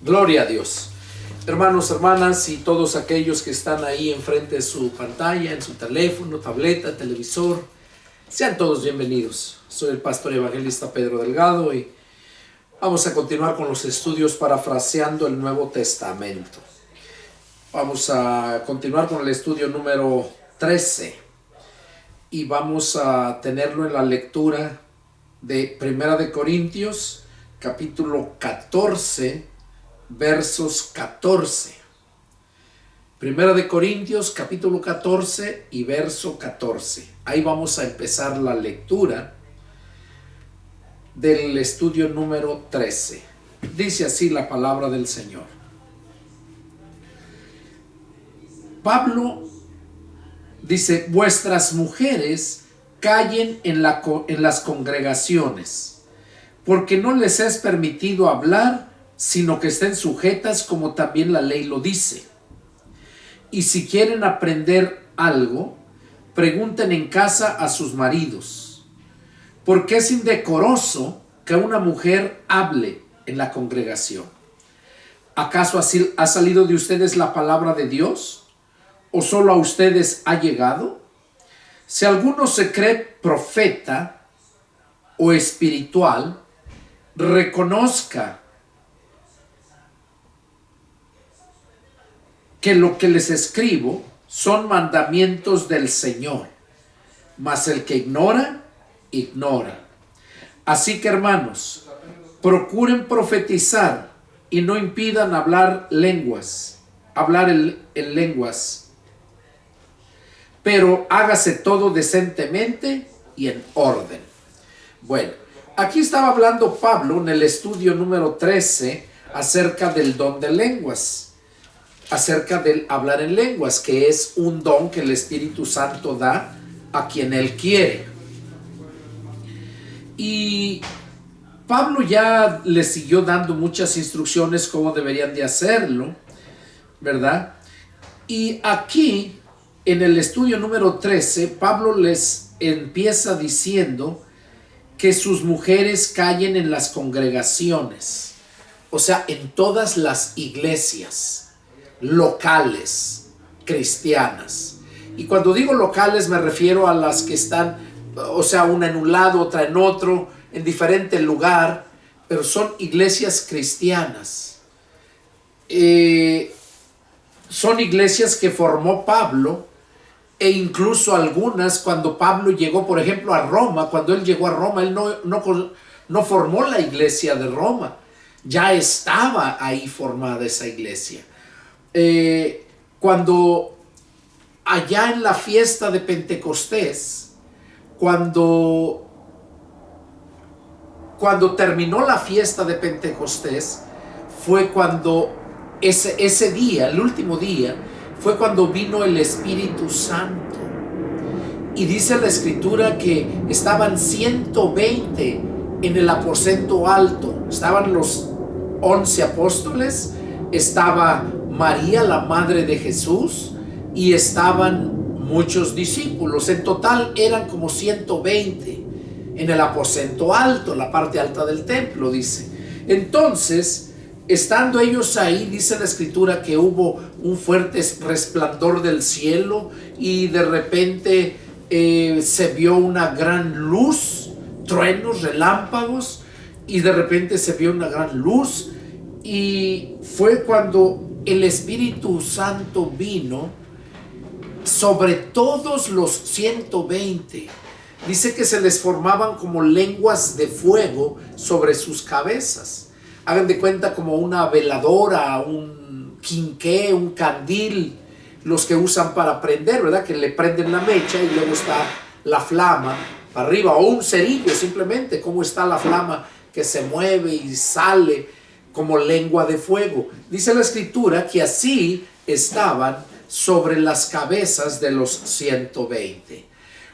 Gloria a Dios. Hermanos, hermanas y todos aquellos que están ahí enfrente de su pantalla, en su teléfono, tableta, televisor, sean todos bienvenidos. Soy el pastor evangelista Pedro Delgado y vamos a continuar con los estudios parafraseando el Nuevo Testamento. Vamos a continuar con el estudio número 13 y vamos a tenerlo en la lectura de Primera de Corintios, capítulo 14, versos 14. Primera de Corintios, capítulo 14 y verso 14. Ahí vamos a empezar la lectura del estudio número 13. Dice así la palabra del Señor. Pablo dice: vuestras mujeres callen en las congregaciones, porque no les es permitido hablar, sino que estén sujetas como también la ley lo dice. Y si quieren aprender algo, pregunten en casa a sus maridos, porque es indecoroso que una mujer hable en la congregación. ¿Acaso así ha salido de ustedes la palabra de Dios? ¿O solo a ustedes ha llegado? Si alguno se cree profeta o espiritual, reconozca que lo que les escribo son mandamientos del Señor, mas el que ignora, ignora. Así que, hermanos, procuren profetizar y no impidan hablar en lenguas, pero hágase todo decentemente y en orden. Bueno, aquí estaba hablando Pablo en el estudio número 13 acerca del don de lenguas, acerca del hablar en lenguas, que es un don que el Espíritu Santo da a quien Él quiere. Y Pablo ya les siguió dando muchas instrucciones cómo deberían de hacerlo, ¿verdad? Y aquí, en el estudio número 13, Pablo les empieza diciendo que sus mujeres callen en las congregaciones, o sea, en todas las iglesias locales cristianas. Y cuando digo locales me refiero a las que están, o sea, una en un lado, otra en otro, en diferente lugar, pero son iglesias cristianas. Son iglesias que formó Pablo, e incluso algunas cuando Pablo llegó, por ejemplo, a Roma. Cuando él llegó a Roma, él no formó la iglesia de Roma, ya estaba ahí formada esa iglesia. Cuando allá en la fiesta de Pentecostés, cuando terminó la fiesta de Pentecostés, fue cuando ese día, el último día, fue cuando vino el Espíritu Santo. Y dice la Escritura que estaban 120 en el aposento alto. Estaban los 11 apóstoles, estaba María, la madre de Jesús, y estaban muchos discípulos. En total eran como 120 en el aposento alto, la parte alta del templo, dice. Entonces, estando ellos ahí, dice la Escritura que hubo un fuerte resplandor del cielo y de repente se vio una gran luz, truenos, relámpagos, y de repente se vio una gran luz, y fue cuando el Espíritu Santo vino sobre todos los 120. Dice que se les formaban como lenguas de fuego sobre sus cabezas. Hagan de cuenta como una veladora, un quinqué, un candil, los que usan para prender, ¿verdad? Que le prenden la mecha y luego está la flama para arriba, o un cerillo simplemente, como está la flama que se mueve y sale como lengua de fuego. Dice la Escritura que así estaban sobre las cabezas de los 120.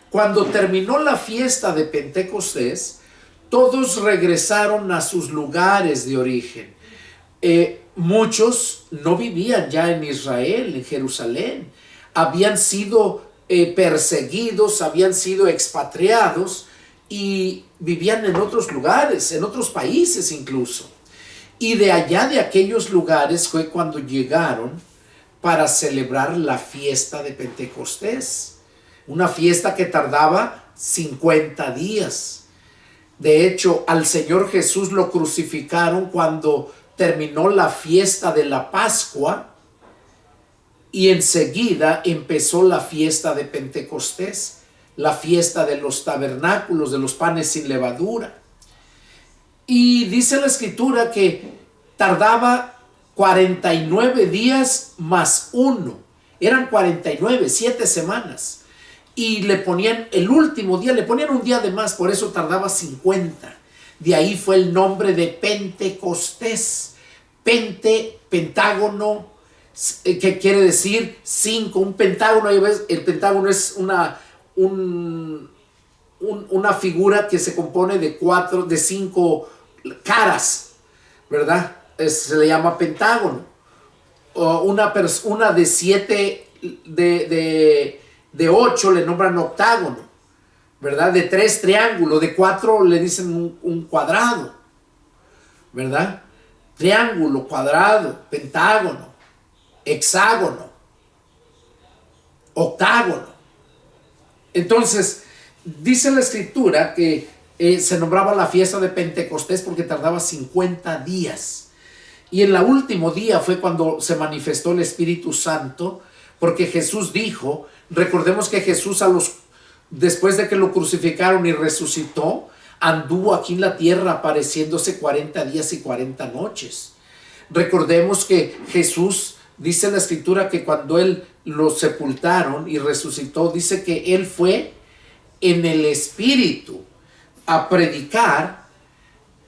Cuando terminó la fiesta de Pentecostés, todos regresaron a sus lugares de origen. Muchos no vivían ya en Israel, en Jerusalén. Habían sido perseguidos, habían sido expatriados y vivían en otros lugares, en otros países incluso. Y de allá de aquellos lugares fue cuando llegaron para celebrar la fiesta de Pentecostés. Una fiesta que tardaba 50 días. De hecho, al Señor Jesús lo crucificaron cuando terminó la fiesta de la Pascua, y enseguida empezó la fiesta de Pentecostés, la fiesta de los tabernáculos, de los panes sin levadura. Y dice la Escritura que tardaba 49 días más uno. Eran 49, 7 semanas. Y le ponían el último día, le ponían un día de más, por eso tardaba 50. De ahí fue el nombre de Pentecostés. Pentágono, que quiere decir 5. Un pentágono, el pentágono es una figura que se compone de 5 caras, ¿verdad? Se le llama pentágono. O una de 7, de 8 le nombran octágono, ¿verdad? De 3 triángulo, de 4 le dicen un cuadrado, ¿verdad? Triángulo, cuadrado, pentágono, hexágono, octágono. Entonces, dice la Escritura que se nombraba la fiesta de Pentecostés porque tardaba 50 días. Y en el último día fue cuando se manifestó el Espíritu Santo, porque Jesús dijo, recordemos que Jesús después de que lo crucificaron y resucitó, anduvo aquí en la tierra apareciéndose 40 días y 40 noches. Recordemos que Jesús, dice la Escritura que cuando él lo sepultaron y resucitó, dice que él fue en el Espíritu a predicar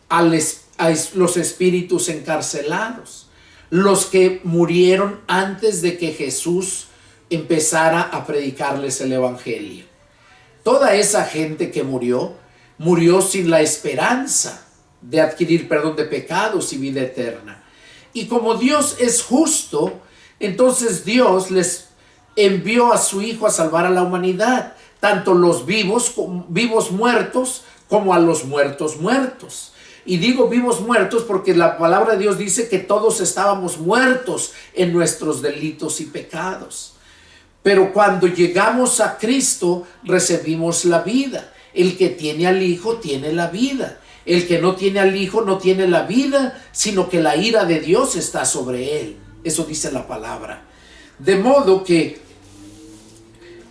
a los espíritus encarcelados, los que murieron antes de que Jesús empezara a predicarles el Evangelio. Toda esa gente que murió sin la esperanza de adquirir perdón de pecados y vida eterna. Y como Dios es justo, entonces Dios les envió a su Hijo a salvar a la humanidad, tanto los vivos muertos, como a los muertos. Y digo vivos muertos porque la palabra de Dios dice que todos estábamos muertos en nuestros delitos y pecados. Pero cuando llegamos a Cristo, recibimos la vida. El que tiene al Hijo tiene la vida. El que no tiene al Hijo no tiene la vida, sino que la ira de Dios está sobre él. Eso dice la palabra. De modo que,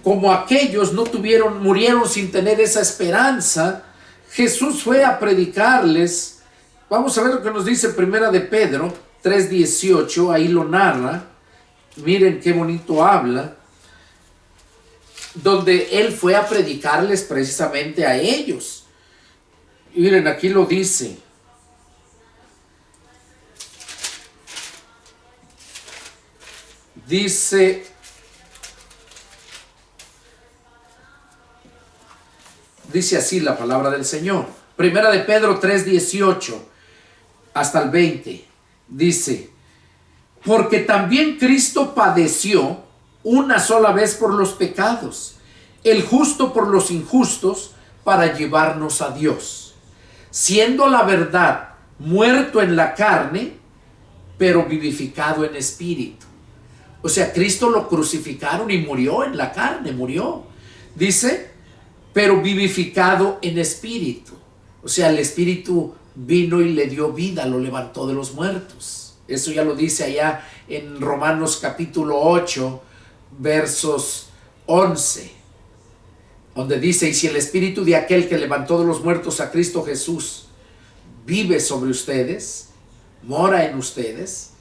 como aquellos murieron sin tener esa esperanza, Jesús fue a predicarles. Vamos a ver lo que nos dice Primera de Pedro 3:18, ahí lo narra. Miren qué bonito habla, donde él fue a predicarles precisamente a ellos. Y miren, aquí lo dice. Dice así la palabra del Señor. Primera de Pedro 3:18 hasta el 20. Dice: porque también Cristo padeció una sola vez por los pecados, el justo por los injustos, para llevarnos a Dios, siendo la verdad muerto en la carne, pero vivificado en espíritu. O sea, Cristo lo crucificaron y murió en la carne, murió. Dice, pero vivificado en espíritu. O sea, el Espíritu vino y le dio vida, lo levantó de los muertos. Eso ya lo dice allá en Romanos capítulo 8, versos 11, donde dice: y si el Espíritu de aquel que levantó de los muertos a Cristo Jesús vive sobre ustedes, mora en ustedes,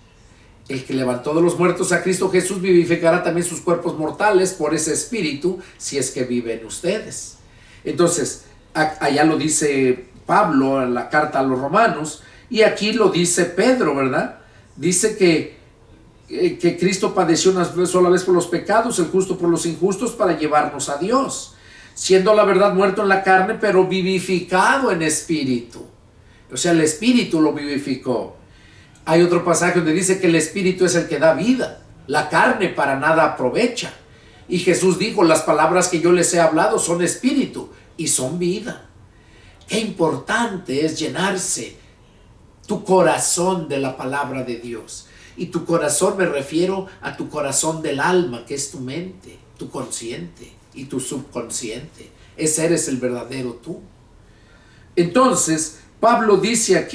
el que levantó de los muertos a Cristo Jesús vivificará también sus cuerpos mortales por ese Espíritu, si es que vive en ustedes. Entonces, allá lo dice Pablo en la carta a los Romanos, y aquí lo dice Pedro, ¿verdad? Dice que Cristo padeció una sola vez por los pecados, el justo por los injustos, para llevarnos a Dios, siendo la verdad muerto en la carne, pero vivificado en espíritu. O sea, el Espíritu lo vivificó. Hay otro pasaje donde dice que el Espíritu es el que da vida, la carne para nada aprovecha. Y Jesús dijo: las palabras que yo les he hablado son espíritu y son vida. Qué importante es llenarse tu corazón de la palabra de Dios. Y tu corazón me refiero a tu corazón del alma, que es tu mente, tu consciente y tu subconsciente. Ese eres el verdadero tú. Entonces, Pedro dice,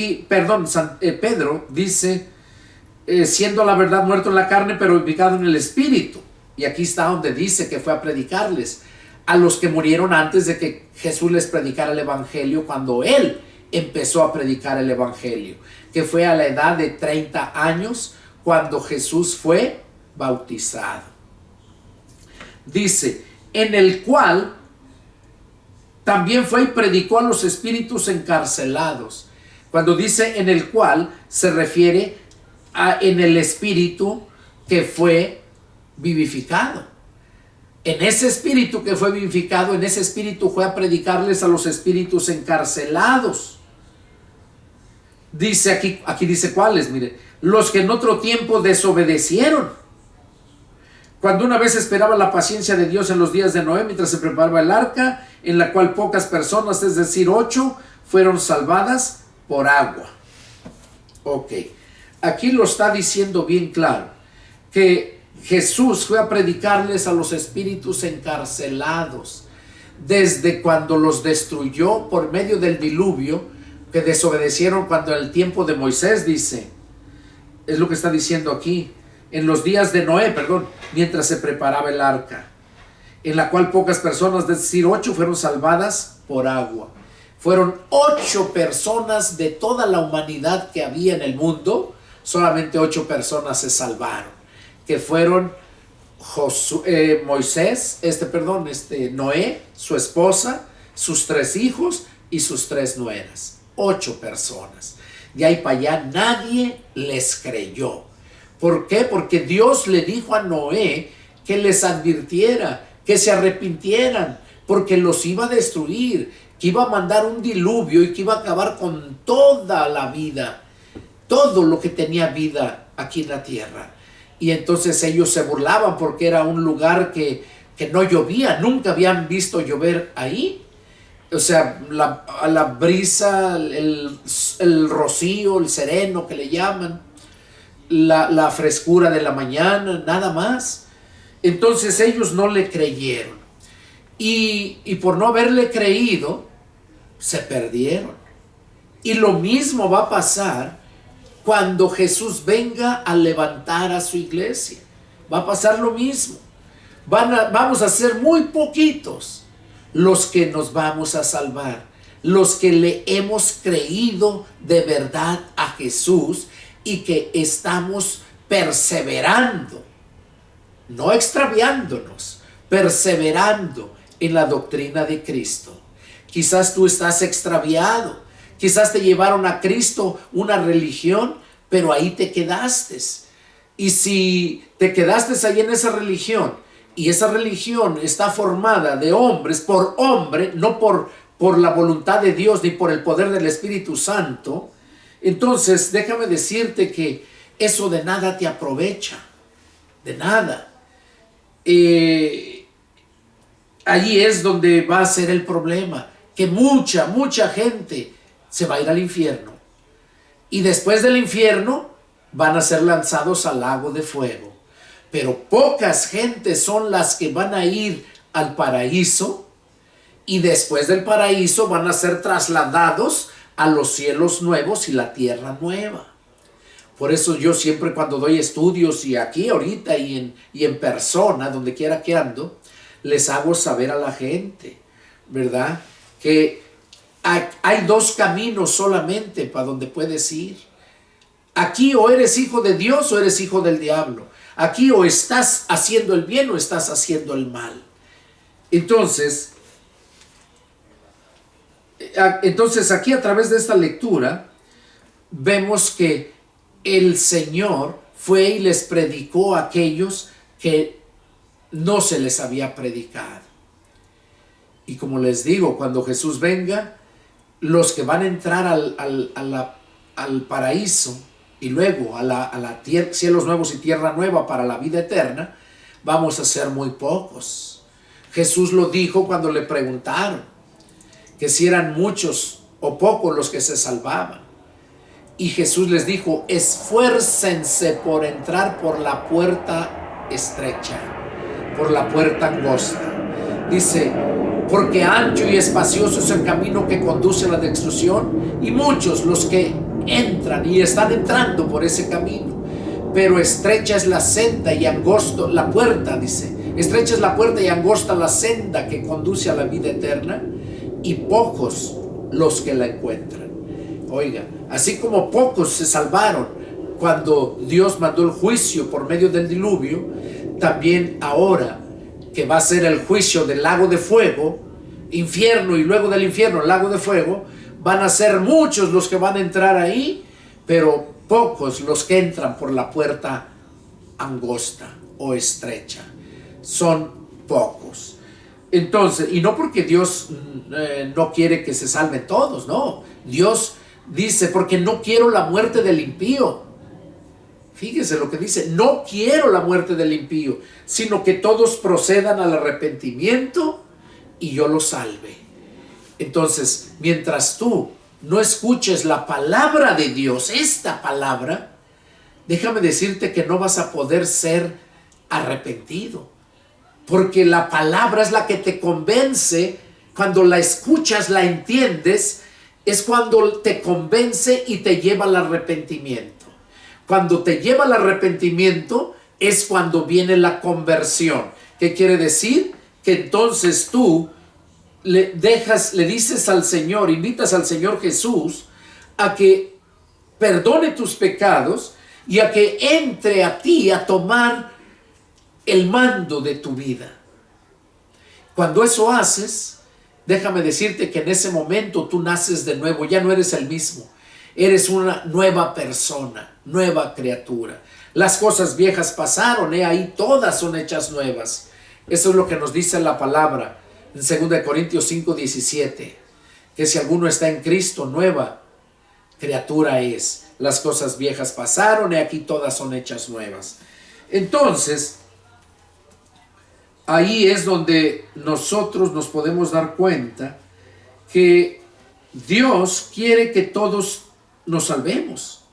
siendo la verdad muerto en la carne, pero vivificado en el espíritu. Y aquí está donde dice que fue a predicarles a los que murieron antes de que Jesús les predicara el evangelio, cuando él empezó a predicar el evangelio, que fue a la edad de 30 años cuando Jesús fue bautizado. Dice, en el cual también fue y predicó a los espíritus encarcelados. Cuando dice en el cual, se refiere a en el espíritu que fue vivificado. En ese espíritu que fue vivificado, en ese espíritu fue a predicarles a los espíritus encarcelados. Dice aquí dice cuáles, mire, los que en otro tiempo desobedecieron, cuando una vez esperaba la paciencia de Dios en los días de Noé, mientras se preparaba el arca, en la cual pocas personas, es decir, 8, fueron salvadas por agua. Ok, aquí lo está diciendo bien claro, que Jesús fue a predicarles a los espíritus encarcelados, desde cuando los destruyó por medio del diluvio, que desobedecieron cuando en el tiempo de Moisés, dice, es lo que está diciendo aquí, en los días de Noé, mientras se preparaba el arca, en la cual pocas personas, es decir, 8, fueron salvadas por agua. Fueron 8 personas de toda la humanidad que había en el mundo, solamente 8 personas se salvaron, que fueron Noé, su esposa, sus 3 hijos y sus 3 nueras. 8 personas. De ahí para allá nadie les creyó. ¿Por qué? Porque Dios le dijo a Noé que les advirtiera, que se arrepintieran, porque los iba a destruir, que iba a mandar un diluvio y que iba a acabar con toda la vida, todo lo que tenía vida aquí en la tierra. Y entonces ellos se burlaban porque era un lugar que no llovía, nunca habían visto llover ahí. O sea, la brisa, el rocío, el sereno que le llaman, la frescura de la mañana, nada más. Entonces ellos no le creyeron. Y por no haberle creído, se perdieron. Y lo mismo va a pasar cuando Jesús venga a levantar a su iglesia. Va a pasar lo mismo. Vamos a ser muy poquitos los que nos vamos a salvar, los que le hemos creído de verdad a Jesús y que estamos perseverando, no extraviándonos, perseverando en la doctrina de Cristo. Quizás tú estás extraviado, quizás te llevaron a Cristo una religión, pero ahí te quedaste. Y si te quedaste ahí en esa religión, y esa religión está formada de hombres por hombre, no por la voluntad de Dios ni por el poder del Espíritu Santo, entonces déjame decirte que eso de nada te aprovecha, de nada. Allí es donde va a ser el problema, que mucha gente se va a ir al infierno, y después del infierno van a ser lanzados al lago de fuego. Pero pocas gentes son las que van a ir al paraíso, y después del paraíso van a ser trasladados a los cielos nuevos y la tierra nueva. Por eso yo siempre, cuando doy estudios, y aquí ahorita y en persona, donde quiera que ando, les hago saber a la gente, ¿verdad?, que hay 2 caminos solamente para donde puedes ir. Aquí o eres hijo de Dios o eres hijo del diablo. Aquí o estás haciendo el bien o estás haciendo el mal. Entonces aquí, a través de esta lectura, vemos que el Señor fue y les predicó a aquellos que no se les había predicado. Y como les digo, cuando Jesús venga, los que van a entrar al paraíso y luego a la tierra, cielos nuevos y tierra nueva para la vida eterna, vamos a ser muy pocos. Jesús lo dijo cuando le preguntaron que si eran muchos o pocos los que se salvaban. Y Jesús les dijo, esfuércense por entrar por la puerta estrecha, por la puerta angosta. Dice, porque ancho y espacioso es el camino que conduce a la destrucción, y muchos los que entran y están entrando por ese camino. Pero estrecha es la senda y angosto la puerta, dice, estrecha es la puerta y angosta la senda que conduce a la vida eterna, y pocos los que la encuentran. Oiga, así como pocos se salvaron cuando Dios mandó el juicio por medio del diluvio, también ahora que va a ser el juicio del lago de fuego, infierno, y luego del infierno el lago de fuego, van a ser muchos los que van a entrar ahí, pero pocos los que entran por la puerta angosta o estrecha. Son pocos. Entonces, y no porque Dios no quiere que se salven todos, no. Dios dice, porque no quiero la muerte del impío. Fíjese lo que dice, no quiero la muerte del impío, sino que todos procedan al arrepentimiento y yo los salve. Entonces, mientras tú no escuches la palabra de Dios, esta palabra, déjame decirte que no vas a poder ser arrepentido. Porque la palabra es la que te convence. Cuando la escuchas, la entiendes, es cuando te convence y te lleva al arrepentimiento. Cuando te lleva al arrepentimiento es cuando viene la conversión. ¿Qué quiere decir? Que entonces tú le dices al Señor, invitas al Señor Jesús a que perdone tus pecados y a que entre a ti a tomar el mando de tu vida. Cuando eso haces, déjame decirte que en ese momento tú naces de nuevo, ya no eres el mismo. Eres una nueva persona, nueva criatura. Las cosas viejas pasaron, ahí todas son hechas nuevas. Eso es lo que nos dice la palabra en 2 Corintios 5:17, que si alguno está en Cristo, nueva criatura es. Las cosas viejas pasaron, aquí todas son hechas nuevas. Entonces, ahí es donde nosotros nos podemos dar cuenta que Dios quiere que todos nos salvemos.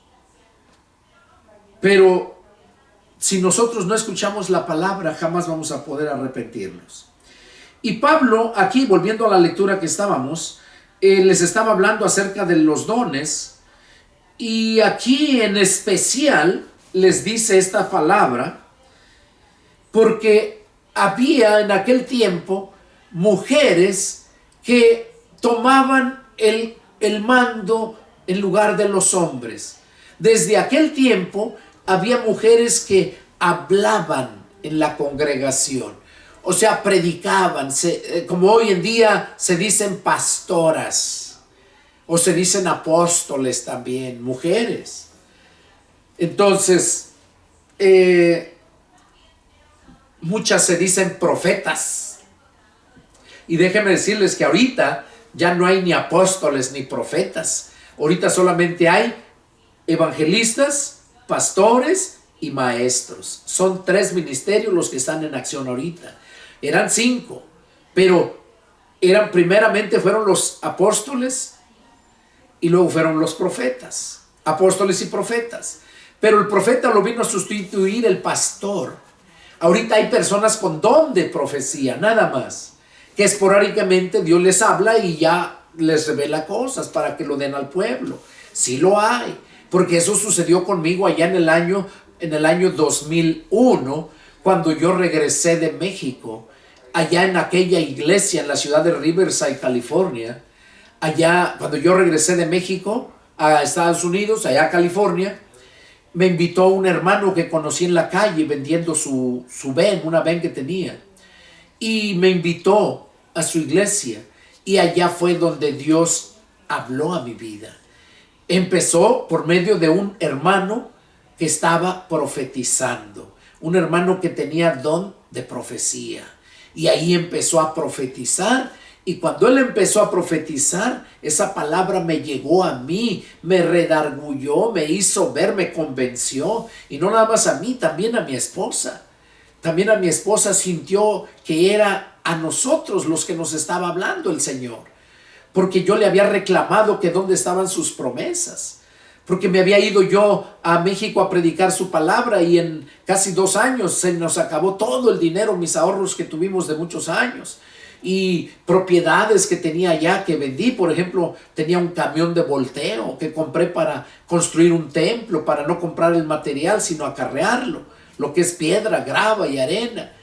Pero si nosotros no escuchamos la palabra, jamás vamos a poder arrepentirnos. Y Pablo, aquí volviendo a la lectura que estábamos, les estaba hablando acerca de los dones, y aquí en especial les dice esta palabra porque había en aquel tiempo mujeres que tomaban el mando en lugar de los hombres. Desde aquel tiempo había mujeres que hablaban en la congregación, o sea, predicaban, como hoy en día se dicen pastoras, o se dicen apóstoles también, mujeres. Entonces, muchas se dicen profetas. Y déjenme decirles que ahorita ya no hay ni apóstoles ni profetas. Ahorita solamente hay evangelistas, pastores y maestros. Son 3 ministerios los que están en acción ahorita. Eran 5, pero primeramente fueron los apóstoles y luego fueron los profetas. Apóstoles y profetas. Pero el profeta lo vino a sustituir el pastor. Ahorita hay personas con don de profecía, nada más, que esporádicamente Dios les habla y ya les revela cosas para que lo den al pueblo. Sí lo hay, porque eso sucedió conmigo allá en el año 2001, cuando yo regresé de México, allá en aquella iglesia en la ciudad de Riverside, California. Allá, cuando yo regresé de México a Estados Unidos, allá a California, me invitó un hermano que conocí en la calle vendiendo su van, una van que tenía, y me invitó a su iglesia, y allá fue donde Dios habló a mi vida. Empezó por medio de un hermano que estaba profetizando, un hermano que tenía don de profecía, y ahí empezó a profetizar. Y cuando él empezó a profetizar, esa palabra me llegó a mí, me redarguyó, me hizo ver, me convenció. Y no nada más a mí, también a mi esposa. También a mi esposa sintió que era a nosotros los que nos estaba hablando el Señor. Porque yo le había reclamado que dónde estaban sus promesas. porque me había ido yo a México a predicar su palabra y en casi 2 años se nos acabó todo el dinero, mis ahorros que tuvimos de muchos años y propiedades que tenía allá que vendí. Por ejemplo, tenía un camión de volteo que compré para construir un templo, para no comprar el material sino acarrearlo, lo que es piedra, grava y arena,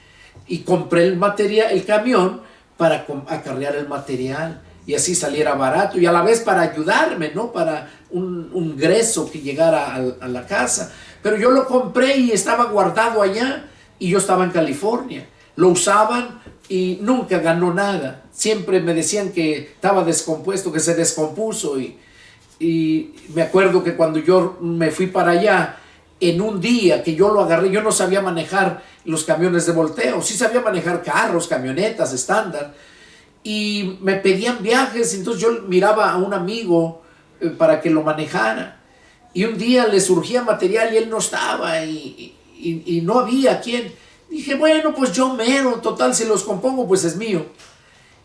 y compré el material, el camión, para acarrear el material y así saliera barato y a la vez para ayudarme, ¿no? Para un ingreso que llegara a la casa. Pero yo lo compré y estaba guardado allá y yo estaba en California. Lo usaban y nunca ganó nada. Siempre me decían que estaba descompuesto, que se descompuso y me acuerdo que cuando yo me fui para allá, en un día que yo lo agarré, yo no sabía manejar los camiones de volteo, sí sabía manejar carros, camionetas estándar, y me pedían viajes, entonces yo miraba a un amigo para que lo manejara, y un día le surgía material y él no estaba, y no había quien. Dije, bueno, pues yo mero, total, si los compongo, pues es mío.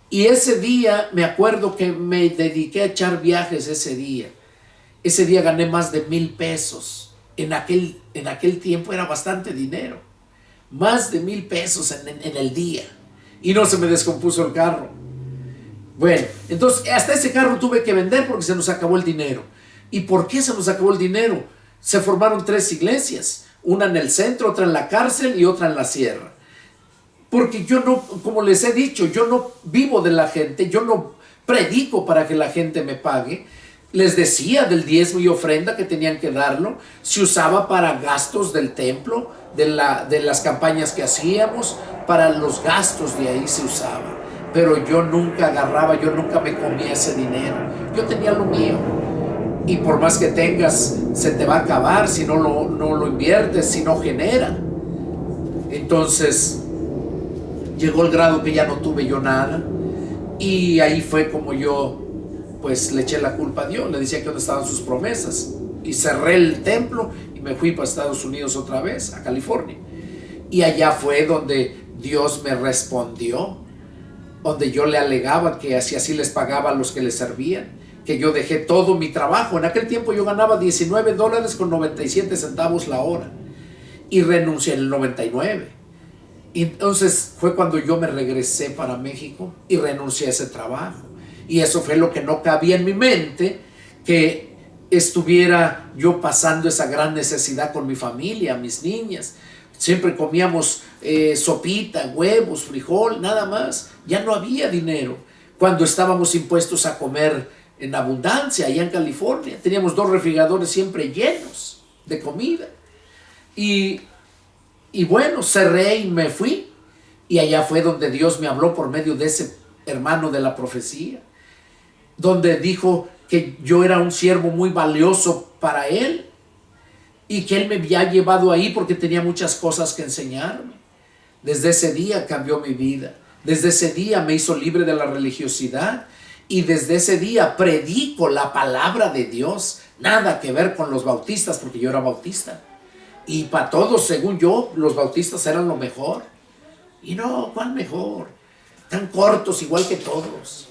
Y ese día, me acuerdo que me dediqué a echar viajes ese día. Ese día gané más de 1,000 pesos. En aquel tiempo era bastante dinero. Más de 1,000 pesos en el día. Y no se me descompuso el carro. Bueno, entonces hasta ese carro tuve que vender porque se nos acabó el dinero. ¿Y por qué se nos acabó el dinero? Se formaron 3 iglesias. Una en el centro, otra en la cárcel y otra en la sierra. Porque yo no, como les he dicho, yo no vivo de la gente, yo no predico para que la gente me pague. Les decía del diezmo y ofrenda que tenían que darlo, se usaba para gastos del templo, de las campañas que hacíamos, para los gastos de ahí se usaba. Pero yo nunca agarraba, yo nunca me comía ese dinero, yo tenía lo mío. Y por más que tengas, se te va a acabar si no lo inviertes, si no genera. Entonces, llegó el grado que ya no tuve yo nada. Y ahí fue como yo, pues, le eché la culpa a Dios. Le decía que dónde estaban sus promesas. Y cerré el templo y me fui para Estados Unidos otra vez, a California. Y allá fue donde Dios me respondió. Donde yo le alegaba que así les pagaba a los que le servían. Que yo dejé todo mi trabajo. En aquel tiempo yo ganaba $19.97 la hora y renuncié en el 99. Y entonces fue cuando yo me regresé para México y renuncié a ese trabajo. Y eso fue lo que no cabía en mi mente, que estuviera yo pasando esa gran necesidad con mi familia, mis niñas. Siempre comíamos sopita, huevos, frijol, nada más. Ya no había dinero. Cuando estábamos impuestos a comer en abundancia allá en California, teníamos 2 refrigeradores siempre llenos de comida. Y bueno, cerré y me fui. Y allá fue donde Dios me habló por medio de ese hermano de la profecía, donde dijo que yo era un siervo muy valioso para él y que él me había llevado ahí porque tenía muchas cosas que enseñarme. Desde ese día cambió mi vida. Desde ese día me hizo libre de la religiosidad. Y desde ese día predico la palabra de Dios. Nada que ver con los bautistas, porque yo era bautista. Y para todos, según yo, los bautistas eran lo mejor. Y no, ¿cuál mejor? Tan cortos igual que todos.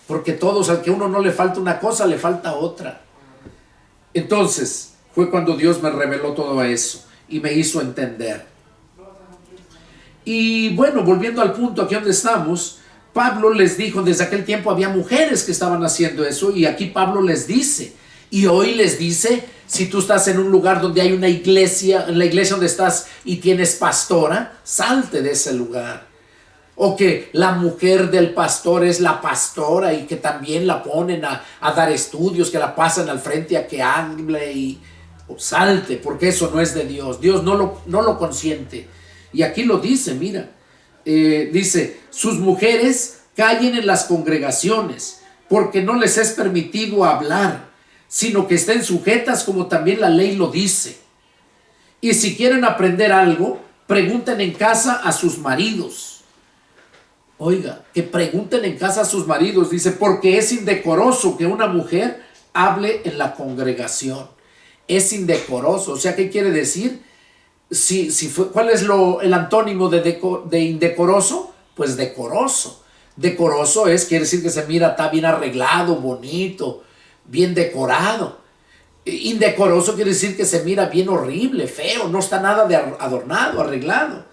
Porque todos, al que uno no le falta una cosa, le falta otra. Entonces, fue cuando Dios me reveló todo eso y me hizo entender. Y bueno, volviendo al punto aquí donde estamos, Pablo les dijo, desde aquel tiempo había mujeres que estaban haciendo eso, y aquí Pablo les dice, y hoy les dice, si tú estás en un lugar donde hay una iglesia, en la iglesia donde estás y tienes pastora, salte de ese lugar. O que la mujer del pastor es la pastora y que también la ponen a dar estudios, que la pasan al frente a que hable, y salte, porque eso no es de Dios. Dios no lo consiente. Y aquí lo dice, mira. Dice, sus mujeres callen en las congregaciones, porque no les es permitido hablar, sino que estén sujetas como también la ley lo dice. Y si quieren aprender algo, pregunten en casa a sus maridos. Oiga, que pregunten en casa a sus maridos, dice, porque es indecoroso que una mujer hable en la congregación. Es indecoroso, o sea, ¿qué quiere decir? ¿Cuál es el antónimo de indecoroso? Pues decoroso. Decoroso quiere decir que se mira, está bien arreglado, bonito, bien decorado. Indecoroso quiere decir que se mira bien horrible, feo, no está nada de adornado, arreglado.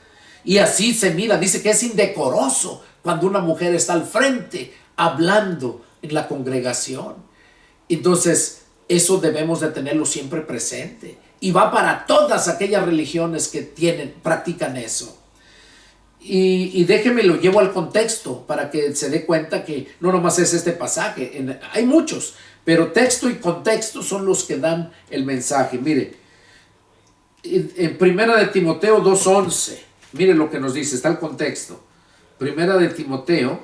Y así se mira, dice que es indecoroso cuando una mujer está al frente hablando en la congregación. Entonces, eso debemos de tenerlo siempre presente. Y va para todas aquellas religiones que practican eso. Y déjeme, lo llevo al contexto para que se dé cuenta que no nomás es este pasaje. Hay muchos, pero texto y contexto son los que dan el mensaje. Mire, en Primera de Timoteo 2:11, mire lo que nos dice, está el contexto. Primera de Timoteo,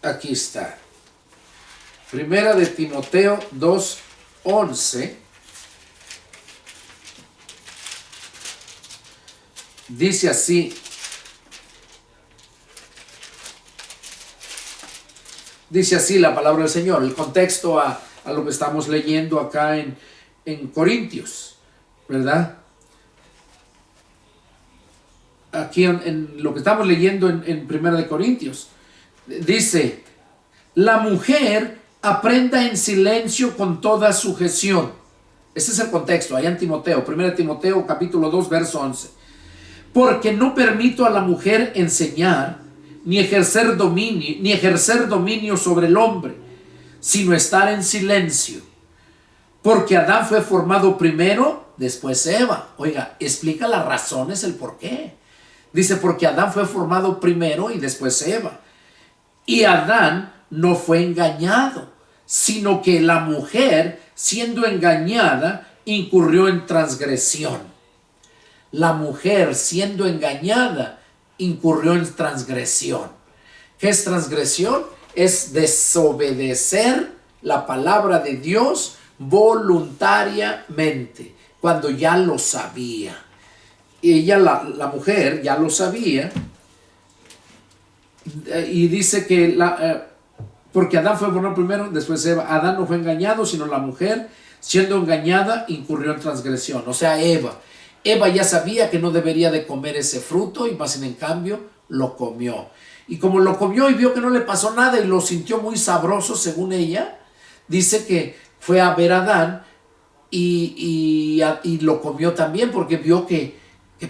aquí está. Primera de Timoteo 2:11. Dice así. Dice así la palabra del Señor. El contexto a lo que estamos leyendo acá en Corintios, ¿verdad? Aquí en lo que estamos leyendo en Primera de Corintios. Dice, la mujer aprenda en silencio con toda sujeción. Ese es el contexto, allá en Timoteo, 1 Timoteo capítulo 2, verso 11. Porque no permito a la mujer enseñar, ni ejercer dominio sobre el hombre, sino estar en silencio. Porque Adán fue formado primero, después Eva. Oiga, explica las razones, el por qué. Dice, porque Adán fue formado primero y después Eva. Y Adán no fue engañado, sino que la mujer, siendo engañada, incurrió en transgresión. La mujer, siendo engañada, incurrió en transgresión. ¿Qué es transgresión? Es desobedecer la palabra de Dios voluntariamente, cuando ya lo sabía. Ella, la mujer, ya lo sabía. Y dice que porque Adán fue formado primero, después Eva. Adán no fue engañado, sino la mujer, siendo engañada, incurrió en transgresión. O sea, Eva ya sabía que no debería de comer ese fruto, y más en cambio lo comió. Y como lo comió y vio que no le pasó nada y lo sintió muy sabroso, según ella, dice que fue a ver a Adán y lo comió también, porque vio que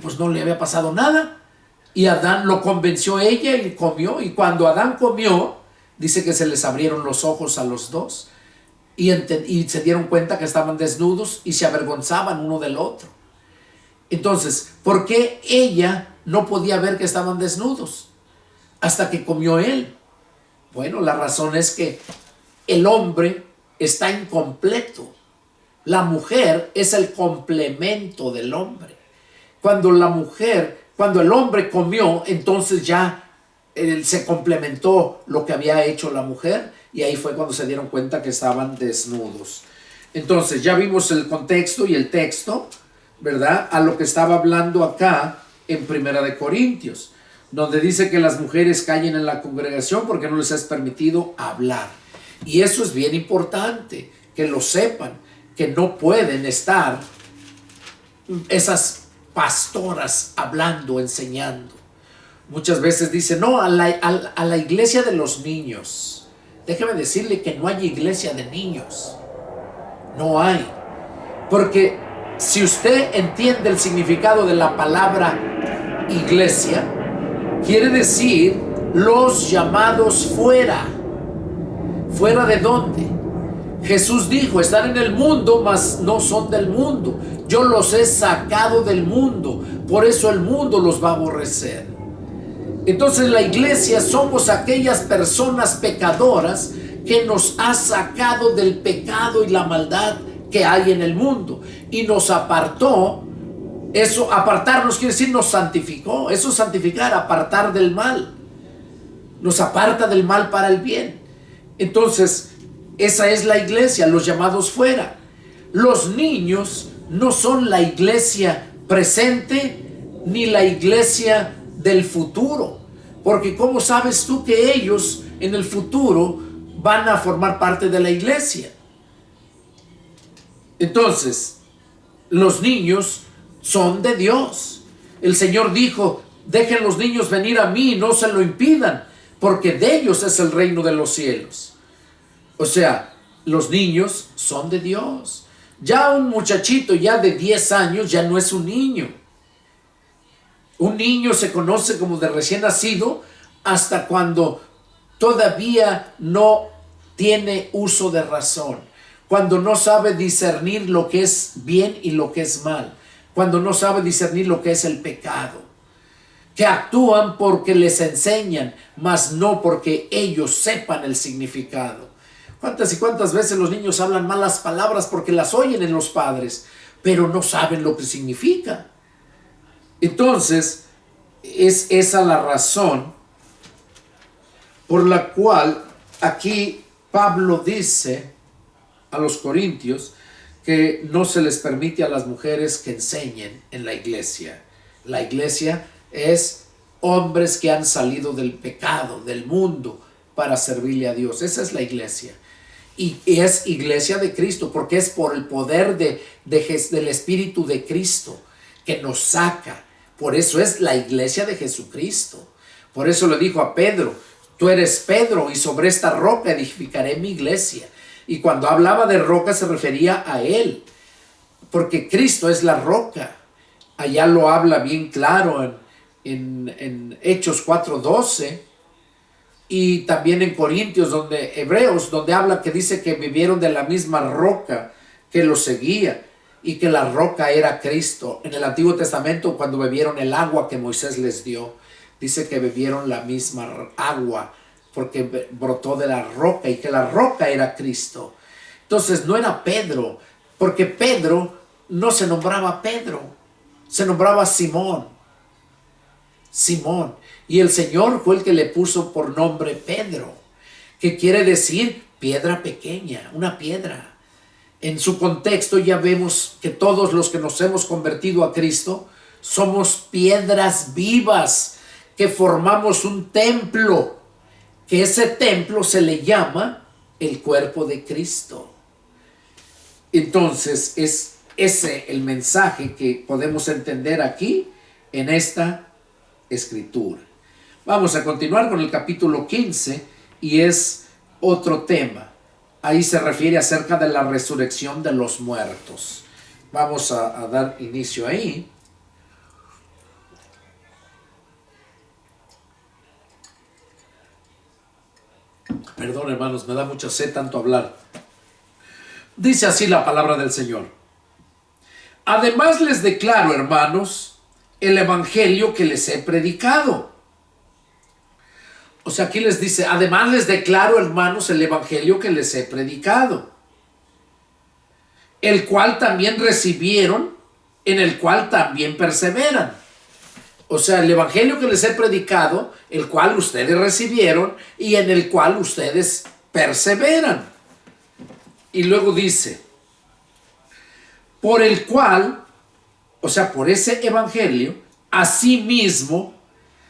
pues no le había pasado nada. Y Adán lo convenció ella y comió. Y cuando Adán comió, dice que se les abrieron los ojos a los dos y se dieron cuenta que estaban desnudos y se avergonzaban uno del otro. Entonces, ¿por qué ella no podía ver que estaban desnudos hasta que comió él? Bueno, la razón es que el hombre está incompleto. La mujer es el complemento del hombre. Cuando el hombre comió, entonces ya se complementó lo que había hecho la mujer, y ahí fue cuando se dieron cuenta que estaban desnudos. Entonces ya vimos el contexto y el texto, ¿verdad? A lo que estaba hablando acá en Primera de Corintios, donde dice que las mujeres callen en la congregación porque no les es permitido hablar. Y eso es bien importante, que lo sepan, que no pueden estar esas pastoras hablando, enseñando. Muchas veces dicen, no, a la iglesia de los niños. Déjeme decirle que no hay iglesia de niños. No hay. Porque si usted entiende el significado de la palabra iglesia, quiere decir los llamados fuera. ¿Fuera de dónde? Jesús dijo, están en el mundo, mas no son del mundo. Yo los he sacado del mundo, por eso el mundo los va a aborrecer. Entonces la iglesia somos aquellas personas pecadoras que nos ha sacado del pecado y la maldad que hay en el mundo y nos apartó. Eso, apartarnos quiere decir nos santificó. Eso es santificar, apartar del mal. Nos aparta del mal para el bien. Entonces, esa es la iglesia, los llamados fuera. Los niños no son la iglesia presente ni la iglesia del futuro, porque ¿cómo sabes tú que ellos en el futuro van a formar parte de la iglesia? Entonces, los niños son de Dios. El Señor dijo, dejen los niños venir a mí, no se lo impidan, porque de ellos es el reino de los cielos. O sea, los niños son de Dios. Ya un muchachito ya de 10 años ya no es un niño. Un niño se conoce como de recién nacido hasta cuando todavía no tiene uso de razón, cuando no sabe discernir lo que es bien y lo que es mal, cuando no sabe discernir lo que es el pecado, que actúan porque les enseñan, mas no porque ellos sepan el significado. ¿Cuántas y cuántas veces los niños hablan malas palabras porque las oyen en los padres, pero no saben lo que significa? Entonces, es esa la razón por la cual aquí Pablo dice a los corintios que no se les permite a las mujeres que enseñen en la iglesia. La iglesia es hombres que han salido del pecado, del mundo, para servirle a Dios. Esa es la iglesia. Y es iglesia de Cristo, porque es por el poder del Espíritu de Cristo que nos saca. Por eso es la iglesia de Jesucristo. Por eso le dijo a Pedro: tú eres Pedro, y sobre esta roca edificaré mi iglesia. Y cuando hablaba de roca se refería a él, porque Cristo es la roca. Allá lo habla bien claro en Hechos 4:12, y también en Corintios, Hebreos, donde habla que dice que vivieron de la misma roca que los seguía, y que la roca era Cristo. En el Antiguo Testamento, cuando bebieron el agua que Moisés les dio, dice que bebieron la misma agua porque brotó de la roca, y que la roca era Cristo. Entonces no era Pedro, porque Pedro no se nombraba Pedro, se nombraba Simón. Simón. Y el Señor fue el que le puso por nombre Pedro, que quiere decir piedra pequeña, una piedra. En su contexto ya vemos que todos los que nos hemos convertido a Cristo somos piedras vivas que formamos un templo, que ese templo se le llama el cuerpo de Cristo. Entonces es ese el mensaje que podemos entender aquí en esta escritura. Vamos a continuar con el capítulo 15, y es otro tema. Ahí se refiere acerca de la resurrección de los muertos. Vamos a dar inicio ahí. Perdón, hermanos, me da mucha sed tanto hablar. Dice así la palabra del Señor: además les declaro, hermanos, el evangelio que les he predicado. O sea, aquí les dice: además les declaro, hermanos, el evangelio que les he predicado, el cual también recibieron, en el cual también perseveran. O sea, el evangelio que les he predicado, el cual ustedes recibieron y en el cual ustedes perseveran. Y luego dice: por el cual, o sea, por ese evangelio, asimismo,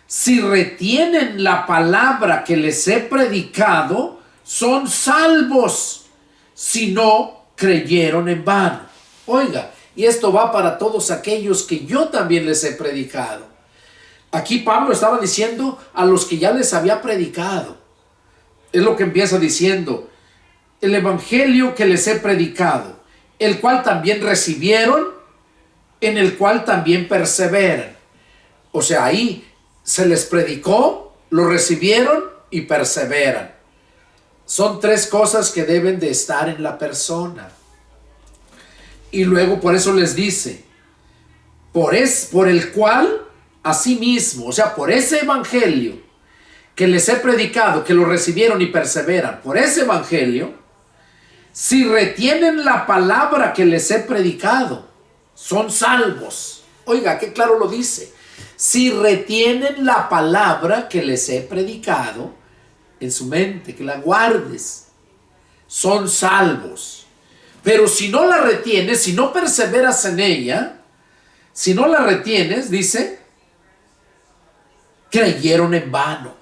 si retienen la palabra que les he predicado, son salvos, si no creyeron en vano. Oiga, y esto va para todos aquellos que yo también les he predicado. Aquí Pablo estaba diciendo a los que ya les había predicado. Es lo que empieza diciendo: el evangelio que les he predicado, el cual también recibieron, en el cual también perseveran. O sea, ahí se les predicó, lo recibieron y perseveran. Son tres cosas que deben de estar en la persona. Y luego por eso les dice: por el cual asimismo, o sea, por ese evangelio que les he predicado, que lo recibieron y perseveran, por ese evangelio, si retienen la palabra que les he predicado, son salvos. Oiga, qué claro lo dice: si retienen la palabra que les he predicado en su mente, que la guardes, son salvos. Pero si no la retienes, si no perseveras en ella, si no la retienes, dice, creyeron en vano.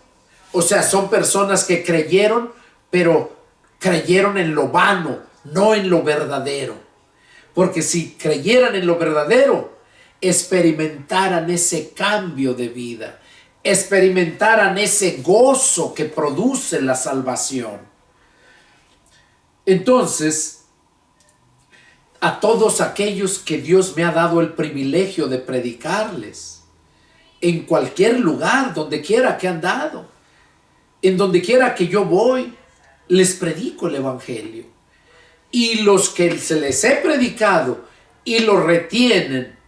O sea, son personas que creyeron, pero creyeron en lo vano, no en lo verdadero. Porque si creyeran en lo verdadero, experimentaran ese cambio de vida, experimentaran ese gozo que produce la salvación. Entonces, a todos aquellos que Dios me ha dado el privilegio de predicarles, en cualquier lugar, donde quiera que han dado, en donde quiera que yo voy, les predico el evangelio. Y los que se les he predicado y lo retienen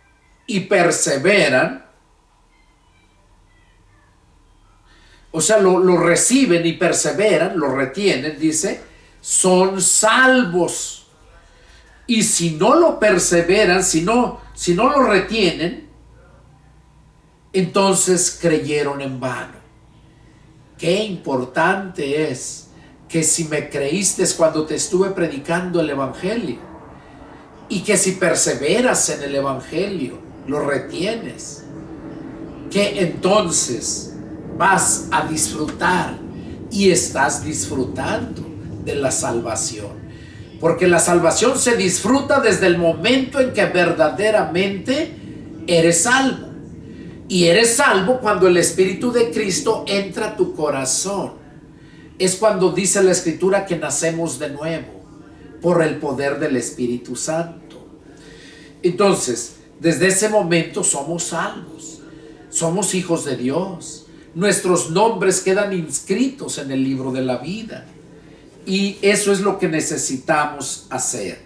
y perseveran, o sea, lo reciben y perseveran, lo retienen, dice, son salvos. Y si no lo perseveran, si no lo retienen, entonces creyeron en vano. Qué importante es que si me creíste cuando te estuve predicando el evangelio, y que si perseveras en el evangelio, lo retienes, que entonces vas a disfrutar y estás disfrutando de la salvación. Porque la salvación se disfruta desde el momento en que verdaderamente eres salvo. Y eres salvo cuando el Espíritu de Cristo entra a tu corazón. Es cuando dice la Escritura que nacemos de nuevo por el poder del Espíritu Santo. Entonces, desde ese momento somos salvos. Somos hijos de Dios. Nuestros nombres quedan inscritos en el libro de la vida. Y eso es lo que necesitamos hacer.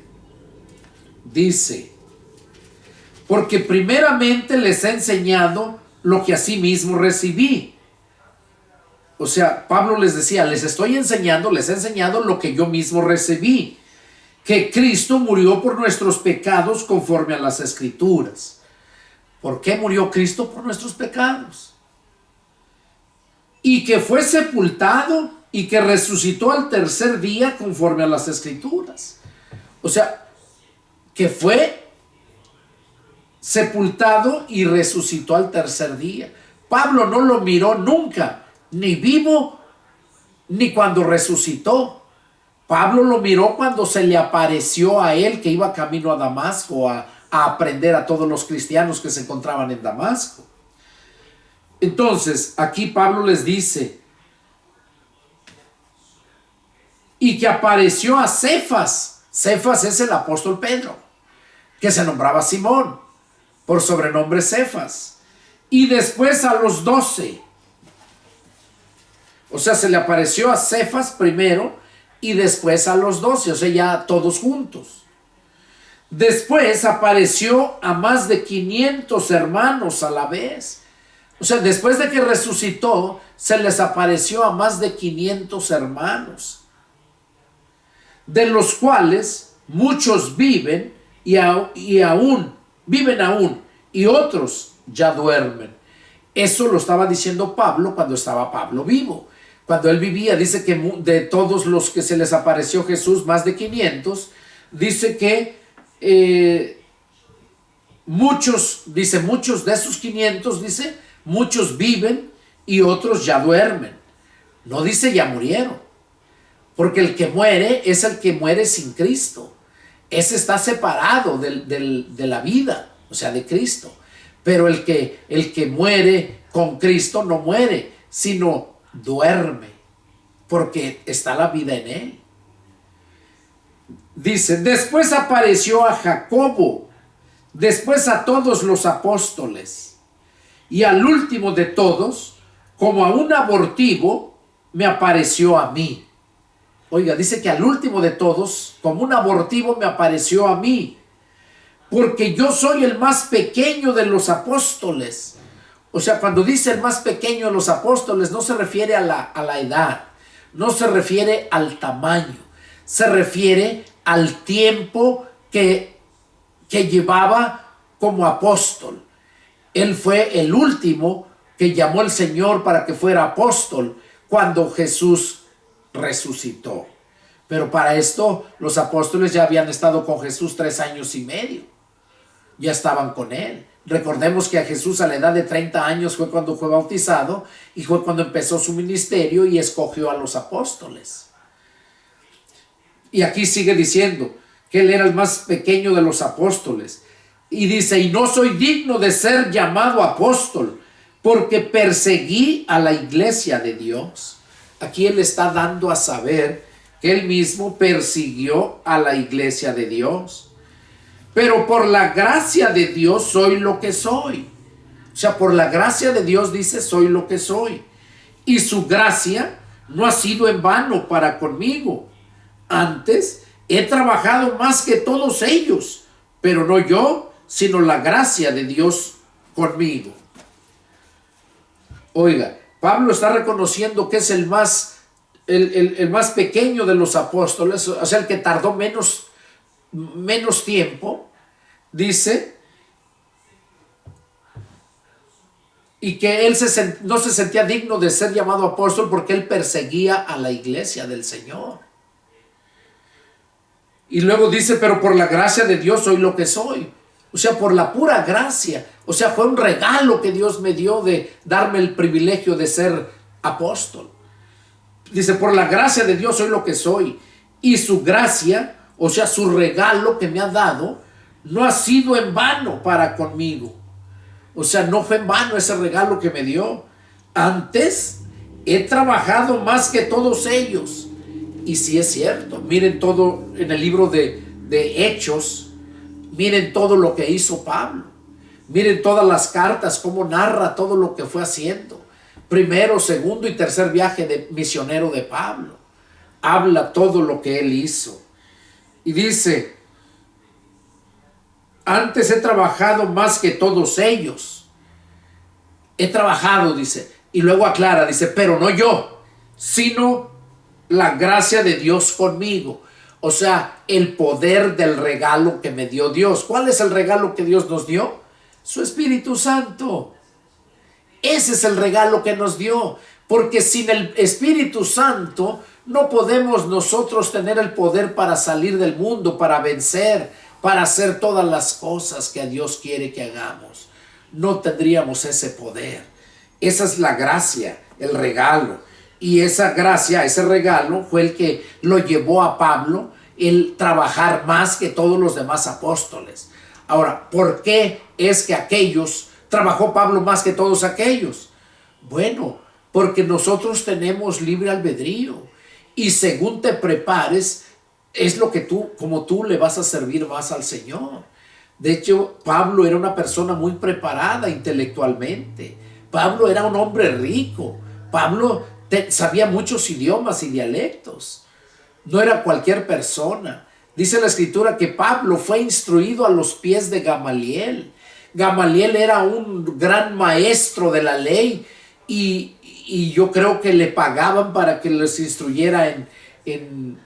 Dice, porque primeramente les he enseñado lo que asimismo recibí. O sea, Pablo les decía, les he enseñado lo que yo mismo recibí, que Cristo murió por nuestros pecados conforme a las Escrituras. ¿Por qué murió Cristo por nuestros pecados? Y que fue sepultado y que resucitó al tercer día conforme a las Escrituras. O sea, que fue sepultado y resucitó al tercer día. Pablo no lo miró nunca, ni vivo, ni cuando resucitó. Pablo lo miró cuando se le apareció a él, que iba camino a Damasco a aprender a todos los cristianos que se encontraban en Damasco. Entonces, aquí Pablo les dice, y que apareció a Cefas. Cefas es el apóstol Pedro, que se nombraba Simón, por sobrenombre Cefas. Y después a los 12. O sea, se le apareció a Cefas primero y después a los 12, o sea, ya todos juntos. Después apareció a más de 500 hermanos a la vez. O sea, después de que resucitó, se les apareció a más de 500 hermanos, de los cuales muchos viven y aún viven aún, y otros ya duermen. Eso lo estaba diciendo Pablo cuando estaba Pablo vivo. Cuando él vivía, dice que de todos los que se les apareció Jesús, más de 500, dice que muchos de esos 500, dice, muchos viven y otros ya duermen. No dice ya murieron, porque el que muere es el que muere sin Cristo. Ese está separado de la vida, o sea, de Cristo. Pero el que muere con Cristo no muere, sino duerme, porque está la vida en él. Dice, después apareció a Jacobo, después a todos los apóstoles, y al último de todos, como a un abortivo, me apareció a mí. Oiga, dice que al último de todos, como un abortivo, me apareció a mí, porque yo soy el más pequeño de los apóstoles. O sea, cuando dice el más pequeño de los apóstoles, no se refiere a la edad, no se refiere al tamaño, se refiere al tiempo que llevaba como apóstol. Él fue el último que llamó el Señor para que fuera apóstol cuando Jesús resucitó. Pero para esto los apóstoles ya habían estado con Jesús 3 años y medio. Ya estaban con él. Recordemos que a Jesús a la edad de 30 años fue cuando fue bautizado y fue cuando empezó su ministerio y escogió a los apóstoles. Y aquí sigue diciendo que él era el más pequeño de los apóstoles. Y dice, y no soy digno de ser llamado apóstol, porque perseguí a la iglesia de Dios. Aquí él está dando a saber que él mismo persiguió a la iglesia de Dios. Pero por la gracia de Dios soy lo que soy. O sea, por la gracia de Dios dice soy lo que soy. Y su gracia no ha sido en vano para conmigo. Antes he trabajado más que todos ellos, pero no yo, sino la gracia de Dios conmigo. Oiga, Pablo está reconociendo que es el más pequeño de los apóstoles, o sea, el que tardó menos tiempo, dice, y que él no se sentía digno de ser llamado apóstol porque él perseguía a la iglesia del Señor. Y luego dice, pero por la gracia de Dios soy lo que soy. O sea, por la pura gracia. O sea, fue un regalo que Dios me dio de darme el privilegio de ser apóstol. Dice, por la gracia de Dios soy lo que soy. Y su gracia, o sea, su regalo que me ha dado, no ha sido en vano para conmigo. O sea, no fue en vano ese regalo que me dio. Antes he trabajado más que todos ellos. Y sí es cierto. Miren todo en el libro de Hechos. Miren todo lo que hizo Pablo. Miren todas las cartas, cómo narra todo lo que fue haciendo. Primero, segundo y tercer viaje de misionero de Pablo. Habla todo lo que él hizo. Y dice, antes he trabajado más que todos ellos. He trabajado, dice. Y luego aclara, dice, pero no yo, sino la gracia de Dios conmigo. O sea, el poder del regalo que me dio Dios. ¿Cuál es el regalo que Dios nos dio? Su Espíritu Santo. Ese es el regalo que nos dio. Porque sin el Espíritu Santo no podemos nosotros tener el poder para salir del mundo, para vencer, para hacer todas las cosas que Dios quiere que hagamos. No tendríamos ese poder. Esa es la gracia, el regalo. Y esa gracia, ese regalo fue el que lo llevó a Pablo el trabajar más que todos los demás apóstoles. Ahora, ¿por qué es que trabajó Pablo más que todos aquellos? Bueno, porque nosotros tenemos libre albedrío y según te prepares es lo que como tú le vas a servir más al Señor. De hecho, Pablo era una persona muy preparada intelectualmente. Pablo era un hombre rico. Pablo sabía muchos idiomas y dialectos. No era cualquier persona. Dice la escritura que Pablo fue instruido a los pies de Gamaliel. Gamaliel era un gran maestro de la ley y yo creo que le pagaban para que les instruyera en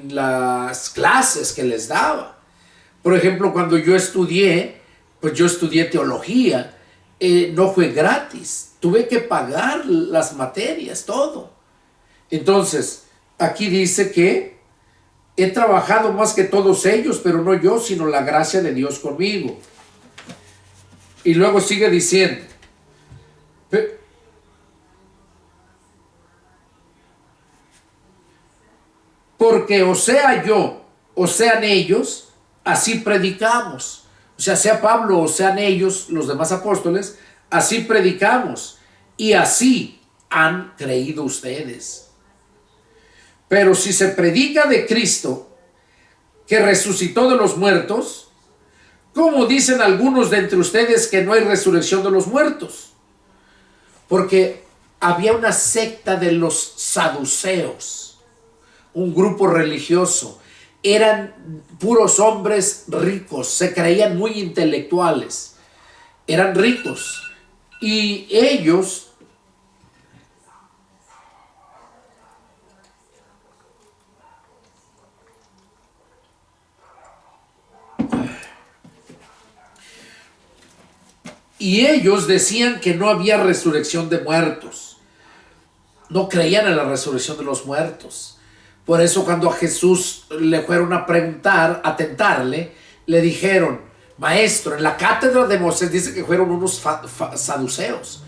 las clases que les daba. Por ejemplo, cuando yo estudié teología, no fue gratis. Tuve que pagar las materias, todo. Entonces, aquí dice que he trabajado más que todos ellos, pero no yo, sino la gracia de Dios conmigo. Y luego sigue diciendo, porque o sea yo, o sean ellos, así predicamos. O sea Pablo o sean ellos, los demás apóstoles, así predicamos. Y así han creído ustedes. Pero si se predica de Cristo, que resucitó de los muertos, ¿cómo dicen algunos de entre ustedes que no hay resurrección de los muertos? Porque había una secta de los saduceos, un grupo religioso. Eran puros hombres ricos, se creían muy intelectuales, eran ricos. Y ellos decían que no había resurrección de muertos. No creían en la resurrección de los muertos. Por eso cuando a Jesús le fueron a preguntar, a tentarle, le dijeron, maestro, en la cátedra de Moisés, dice que fueron unos saduceos.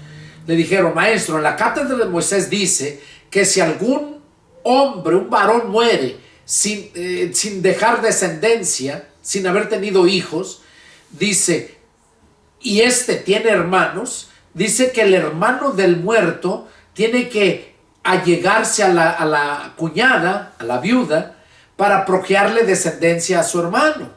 Le dijeron, maestro, en la cátedra de Moisés dice que si algún hombre, un varón muere sin dejar descendencia, sin haber tenido hijos, dice, y tiene hermanos, dice que el hermano del muerto tiene que allegarse a la cuñada, a la viuda, para procrearle descendencia a su hermano.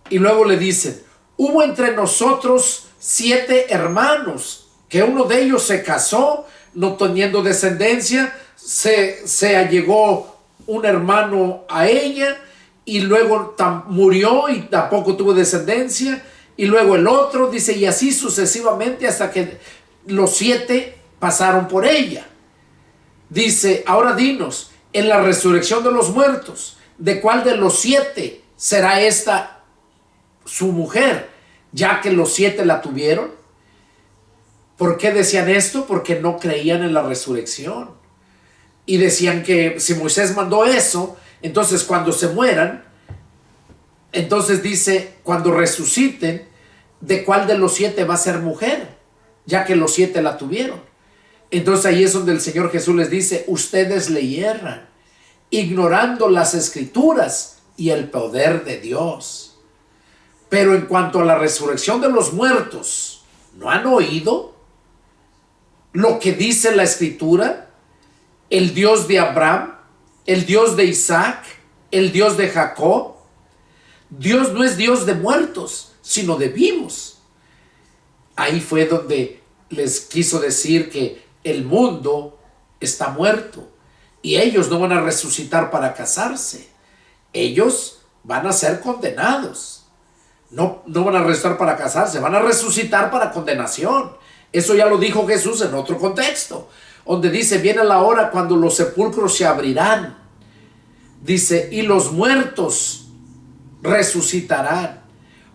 Y luego le dicen, hubo entre nosotros 7 hermanos, que uno de ellos se casó, no teniendo descendencia, se allegó un hermano a ella, y luego murió y tampoco tuvo descendencia, y luego el otro, dice, y así sucesivamente hasta que los 7 pasaron por ella. Dice, ahora dinos, en la resurrección de los muertos, ¿de cuál de los 7 será esta su mujer, ya que los 7 la tuvieron? ¿Por qué decían esto? Porque no creían en la resurrección. Y decían que si Moisés mandó eso, entonces cuando se mueran, entonces dice, cuando resuciten, ¿de cuál de los 7 va a ser mujer? Ya que los 7 la tuvieron. Entonces ahí es donde el Señor Jesús les dice, ustedes le hierran, ignorando las escrituras y el poder de Dios. Pero en cuanto a la resurrección de los muertos, ¿no han oído lo que dice la escritura? El Dios de Abraham, el Dios de Isaac, el Dios de Jacob. Dios no es Dios de muertos, sino de vivos. Ahí fue donde les quiso decir que el mundo está muerto y ellos no van a resucitar para casarse. Ellos van a ser condenados. No van a resucitar para casarse, van a resucitar para condenación. Eso ya lo dijo Jesús en otro contexto, donde dice, viene la hora cuando los sepulcros se abrirán. Dice, y los muertos resucitarán.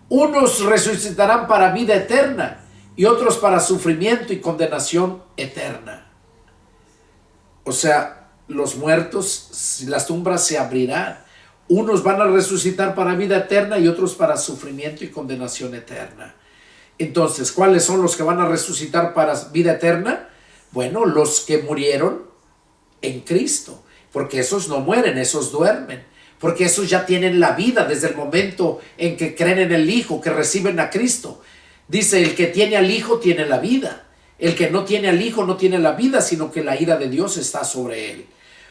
Unos resucitarán para vida eterna y otros para sufrimiento y condenación eterna. O sea, los muertos, las tumbas se abrirán. Unos van a resucitar para vida eterna y otros para sufrimiento y condenación eterna. Entonces, ¿cuáles son los que van a resucitar para vida eterna? Bueno, los que murieron en Cristo, porque esos no mueren, esos duermen, porque esos ya tienen la vida desde el momento en que creen en el Hijo, que reciben a Cristo. Dice, el que tiene al Hijo tiene la vida. El que no tiene al Hijo no tiene la vida, sino que la ira de Dios está sobre él.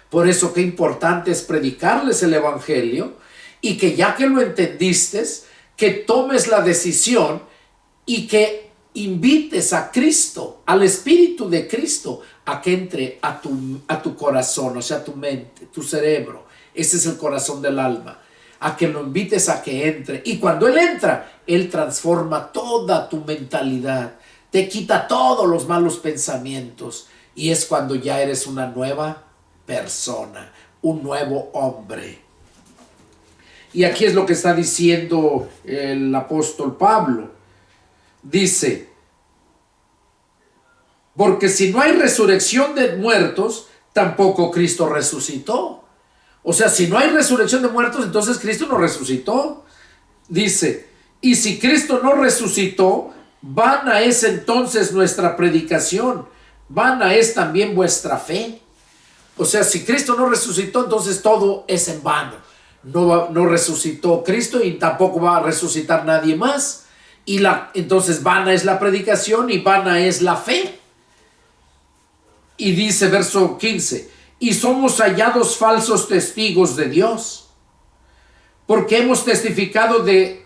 Por eso qué importante es predicarles el Evangelio y que ya que lo entendiste, que tomes la decisión y que invites a Cristo, al Espíritu de Cristo, a que entre a tu corazón, o sea, a tu mente, tu cerebro. Ese es el corazón del alma. A que lo invites a que entre. Y cuando Él entra, Él transforma toda tu mentalidad. Te quita todos los malos pensamientos. Y es cuando ya eres una nueva persona, un nuevo hombre. Y aquí es lo que está diciendo el apóstol Pablo. Dice, porque si no hay resurrección de muertos, tampoco Cristo resucitó. O sea, si no hay resurrección de muertos, entonces Cristo no resucitó. Dice, y si Cristo no resucitó, vana es entonces nuestra predicación, vana es también vuestra fe. O sea, si Cristo no resucitó, entonces todo es en vano. No resucitó Cristo y tampoco va a resucitar nadie más. Entonces vana es la predicación y vana es la fe. Y dice verso 15, y somos hallados falsos testigos de Dios, porque hemos testificado de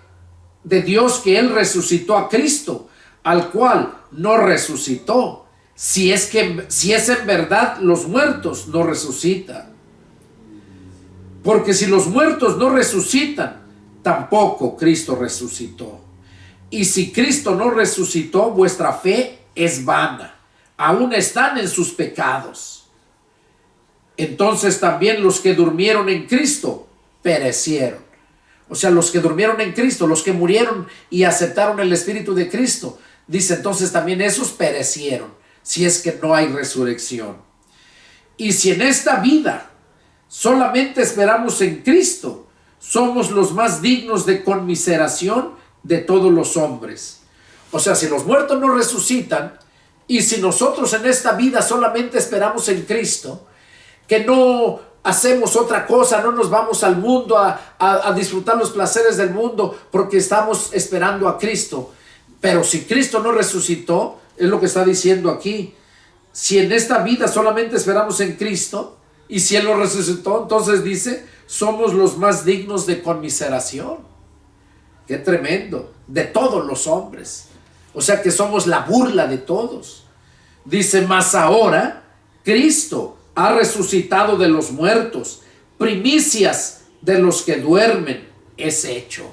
Dios que Él resucitó a Cristo, al cual no resucitó, si es en verdad los muertos no resucitan. Porque si los muertos no resucitan, tampoco Cristo resucitó. Y si Cristo no resucitó, vuestra fe es vana, aún están en sus pecados. Entonces también los que durmieron en Cristo perecieron. O sea, los que durmieron en Cristo, los que murieron y aceptaron el Espíritu de Cristo, dice, entonces también esos perecieron, si es que no hay resurrección. Y si en esta vida solamente esperamos en Cristo, somos los más dignos de conmiseración de todos los hombres. O sea, si los muertos no resucitan, y si nosotros en esta vida solamente esperamos en Cristo, que no hacemos otra cosa, no nos vamos al mundo a disfrutar los placeres del mundo porque estamos esperando a Cristo. Pero si Cristo no resucitó, es lo que está diciendo aquí. Si en esta vida solamente esperamos en Cristo, y si Él lo resucitó, entonces dice, somos los más dignos de conmiseración. Qué tremendo, de todos los hombres. O sea que somos la burla de todos. Dice, mas ahora Cristo ha resucitado de los muertos, primicias de los que duermen es hecho.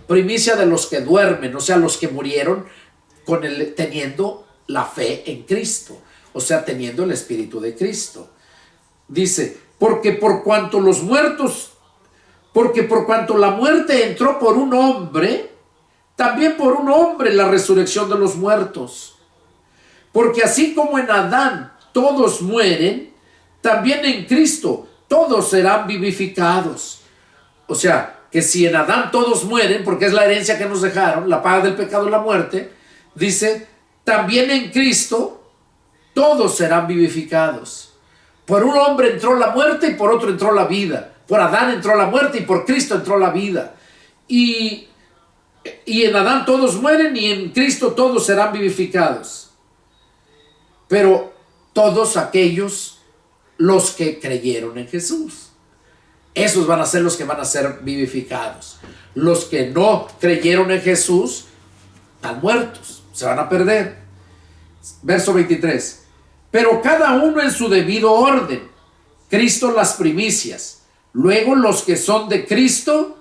Primicia de los que duermen, o sea, los que murieron teniendo la fe en Cristo, o sea, teniendo el Espíritu de Cristo. Dice, porque por cuanto la muerte entró por un hombre, también por un hombre la resurrección de los muertos. Porque así como en Adán todos mueren, también en Cristo todos serán vivificados. O sea, que si en Adán todos mueren, porque es la herencia que nos dejaron, la paga del pecado es la muerte, dice, también en Cristo todos serán vivificados. Por un hombre entró la muerte y por otro entró la vida. Por Adán entró la muerte y por Cristo entró la vida. Y en Adán todos mueren y en Cristo todos serán vivificados. Pero todos aquellos, los que creyeron en Jesús, esos van a ser los que van a ser vivificados. Los que no creyeron en Jesús están muertos, se van a perder. Verso 23. Pero cada uno en su debido orden. Cristo las primicias. Luego los que son de Cristo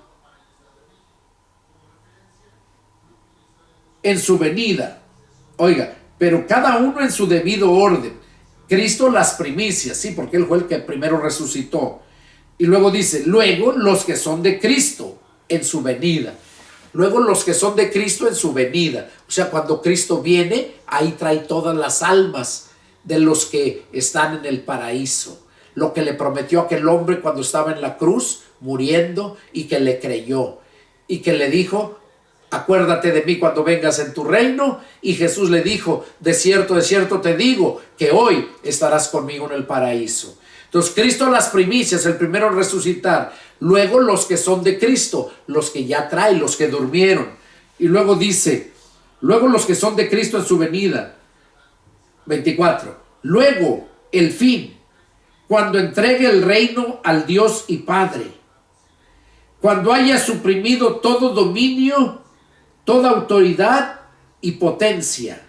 en su venida. Oiga, pero cada uno en su debido orden. Cristo las primicias, sí, porque Él fue el que primero resucitó. Y luego dice, luego los que son de Cristo en su venida. Luego los que son de Cristo en su venida. O sea, cuando Cristo viene, ahí trae todas las almas de los que están en el paraíso. Lo que le prometió a aquel hombre cuando estaba en la cruz, muriendo, y que le creyó. Y que le dijo, acuérdate de mí cuando vengas en tu reino. Y Jesús le dijo, de cierto te digo, que hoy estarás conmigo en el paraíso. Entonces Cristo las primicias, el primero en resucitar. Luego los que son de Cristo, los que ya trae, los que durmieron. Y luego dice, luego los que son de Cristo en su venida. 24. Luego el fin, cuando entregue el reino al Dios y Padre. Cuando haya suprimido todo dominio, toda autoridad y potencia.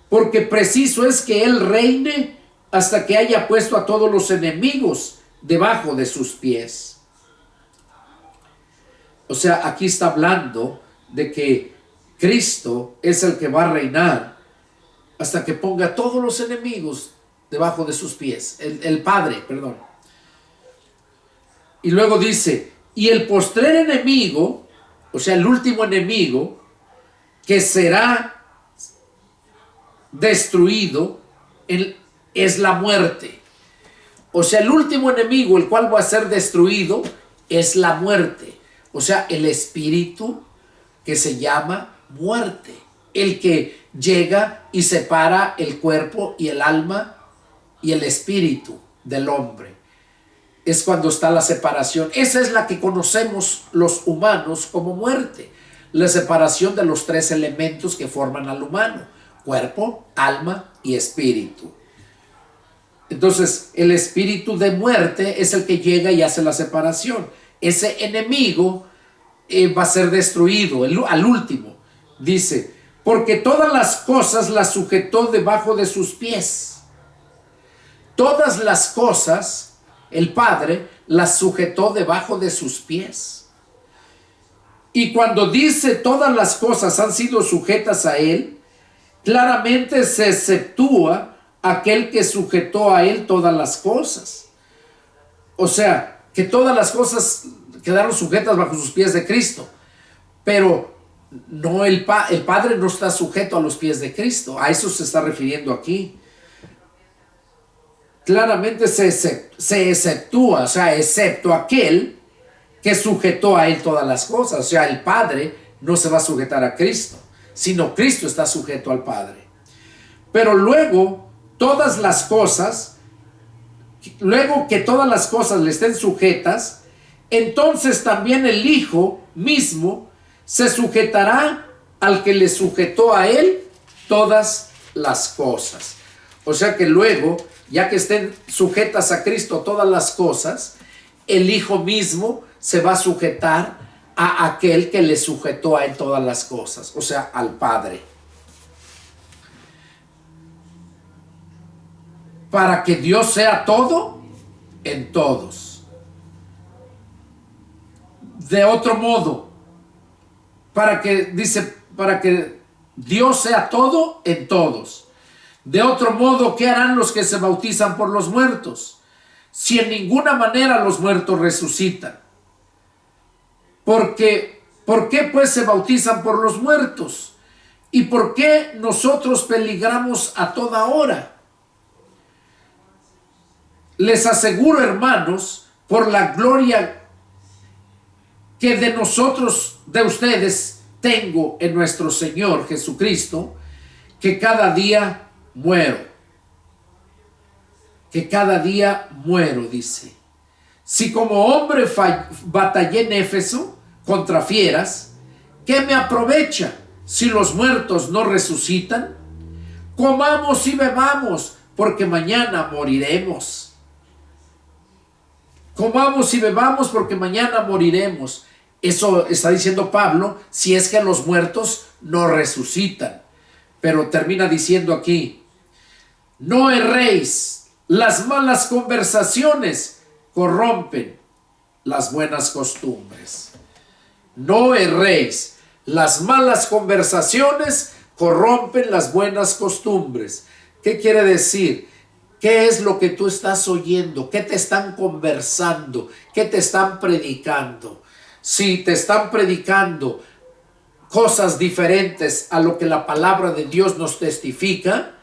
Porque preciso es que Él reine hasta que haya puesto a todos los enemigos debajo de sus pies. O sea, aquí está hablando de que Cristo es el que va a reinar hasta que ponga a todos los enemigos debajo de sus pies. El Padre, perdón. Y luego dice, y el postrer enemigo, o sea, el último enemigo, que será destruido, es la muerte. O sea, el último enemigo, el cual va a ser destruido, es la muerte. O sea, el espíritu que se llama muerte. El que llega y separa el cuerpo y el alma y el espíritu del hombre. Es cuando está la separación. Esa es la que conocemos los humanos como muerte. La separación de los tres elementos que forman al humano: cuerpo, alma y espíritu. Entonces, el espíritu de muerte es el que llega y hace la separación. Ese enemigo va a ser destruido al último. Dice, porque todas las cosas las sujetó debajo de sus pies. Todas las cosas, el Padre las sujetó debajo de sus pies. Y cuando dice todas las cosas han sido sujetas a Él, claramente se exceptúa aquel que sujetó a Él todas las cosas. O sea, que todas las cosas quedaron sujetas bajo sus pies de Cristo. Pero no, el Padre no está sujeto a los pies de Cristo. A eso se está refiriendo aquí. Claramente se exceptúa, o sea, excepto aquel que sujetó a Él todas las cosas. O sea, el Padre no se va a sujetar a Cristo, sino Cristo está sujeto al Padre. Pero luego todas las cosas, luego que todas las cosas le estén sujetas, entonces también el Hijo mismo se sujetará al que le sujetó a Él todas las cosas. O sea que luego, ya que estén sujetas a Cristo todas las cosas, el Hijo mismo se va a sujetar a aquel que le sujetó a él todas las cosas, o sea, al Padre. Para que Dios sea todo en todos. De otro modo, para que Dios sea todo en todos. De otro modo, ¿qué harán los que se bautizan por los muertos? Si en ninguna manera los muertos resucitan. ¿Por qué pues se bautizan por los muertos? ¿Y por qué nosotros peligramos a toda hora? Les aseguro, hermanos, por la gloria que de nosotros, de ustedes, tengo en nuestro Señor Jesucristo, que cada día muero. Que cada día muero, dice. Si como hombre batallé en Éfeso contra fieras, ¿qué me aprovecha si los muertos no resucitan? Comamos y bebamos, porque mañana moriremos. Comamos y bebamos, porque mañana moriremos. Eso está diciendo Pablo, si es que los muertos no resucitan. Pero termina diciendo aquí, no erréis, las malas conversaciones corrompen las buenas costumbres. No erréis, las malas conversaciones corrompen las buenas costumbres. ¿Qué quiere decir? ¿Qué es lo que tú estás oyendo? ¿Qué te están conversando? ¿Qué te están predicando? Si te están predicando cosas diferentes a lo que la palabra de Dios nos testifica,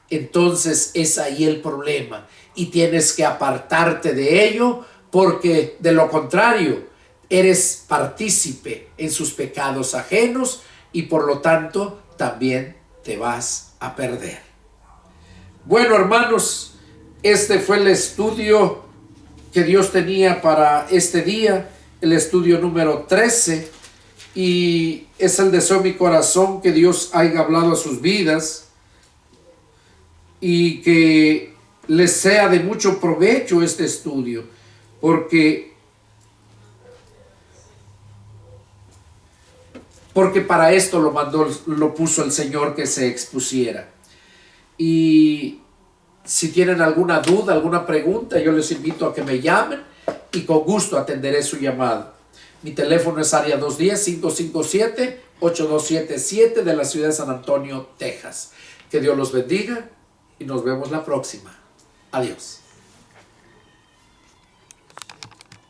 entonces es ahí el problema. Y tienes que apartarte de ello, porque de lo contrario, eres partícipe en sus pecados ajenos y por lo tanto también te vas a perder. Bueno, hermanos, este fue el estudio que Dios tenía para este día, el estudio número 13, y es el deseo de mi corazón que Dios haya hablado a sus vidas y que les sea de mucho provecho este estudio, porque para esto lo puso el Señor, que se expusiera. Y si tienen alguna duda, alguna pregunta, yo les invito a que me llamen y con gusto atenderé su llamado. Mi teléfono es área 210-557-8277 de la ciudad de San Antonio, Texas. Que Dios los bendiga y nos vemos la próxima. Adiós.